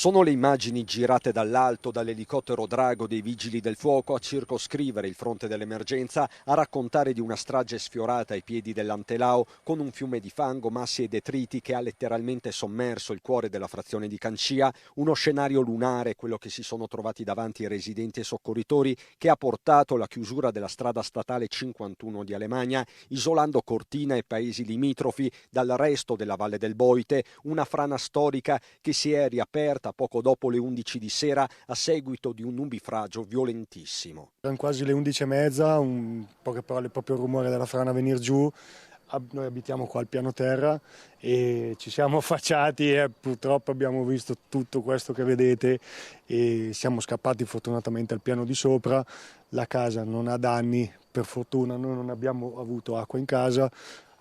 Sono le immagini girate dall'alto dall'elicottero Drago dei Vigili del Fuoco a circoscrivere il fronte dell'emergenza, a raccontare di una strage sfiorata ai piedi dell'Antelao con un fiume di fango, massi e detriti che ha letteralmente sommerso il cuore della frazione di Cancia, uno scenario lunare, quello che si sono trovati davanti i residenti e soccorritori, che ha portato la chiusura della strada statale 51 di Alemagna, isolando Cortina e paesi limitrofi dal resto della Valle del Boite, una frana storica che si è riaperta poco dopo le 11 di sera a seguito di un nubifragio violentissimo. Erano quasi le 11:30, poche parole, proprio il rumore della frana venire giù. Noi abitiamo qua al piano terra e ci siamo affacciati e purtroppo abbiamo visto tutto questo che vedete e siamo scappati fortunatamente al piano di sopra. La casa non ha danni, per fortuna noi non abbiamo avuto acqua in casa,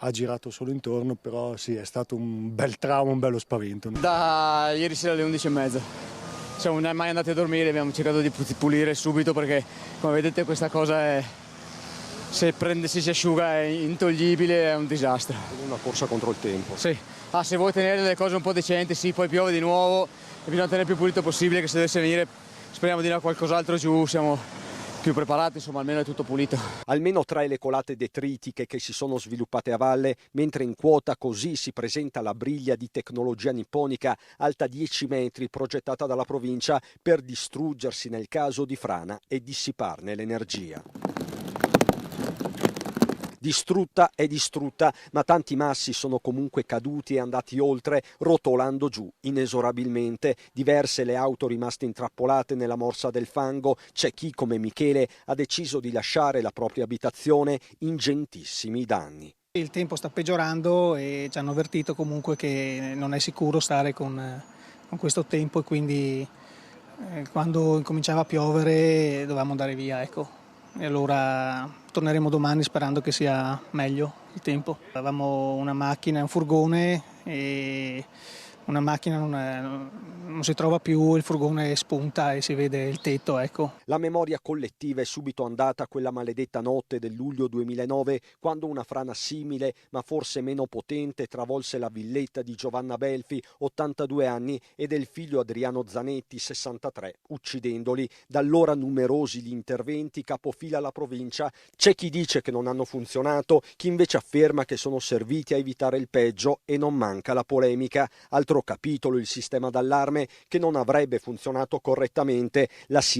ha girato solo intorno, però sì, è stato un bel trauma, un bello spavento. Da ieri sera alle 11:30. Siamo mai andati a dormire, abbiamo cercato di pulire subito perché, come vedete, questa cosa è, se si asciuga è intoglibile, è un disastro. È una corsa contro il tempo. Sì. Se vuoi tenere le cose un po' decenti, sì, poi piove di nuovo e bisogna tenere il più pulito possibile, che se dovesse venire speriamo di avere qualcos'altro giù, siamo più preparati, insomma, almeno è tutto pulito. Almeno 3 le colate detritiche che si sono sviluppate a valle, mentre in quota così si presenta la briglia di tecnologia nipponica alta 10 metri progettata dalla provincia per distruggersi nel caso di frana e dissiparne l'energia. Distrutta è distrutta, ma tanti massi sono comunque caduti e andati oltre, rotolando giù inesorabilmente. Diverse le auto rimaste intrappolate nella morsa del fango. C'è chi, come Michele, ha deciso di lasciare la propria abitazione, ingentissimi danni. Il tempo sta peggiorando e ci hanno avvertito comunque che non è sicuro stare con questo tempo e quindi quando incominciava a piovere dovevamo andare via, ecco. E allora torneremo domani sperando che sia meglio il tempo. Avevamo una macchina, un furgone e una macchina non si trova più, il furgone spunta e si vede il tetto, ecco. La memoria collettiva è subito andata a quella maledetta notte del luglio 2009, quando una frana simile, ma forse meno potente, travolse la villetta di Giovanna Belfi, 82 anni, e del figlio Adriano Zanetti, 63, uccidendoli. Da allora numerosi gli interventi, capofila la provincia. C'è chi dice che non hanno funzionato, chi invece afferma che sono serviti a evitare il peggio, e non manca la polemica. Altro capitolo il sistema d'allarme che non avrebbe funzionato correttamente. La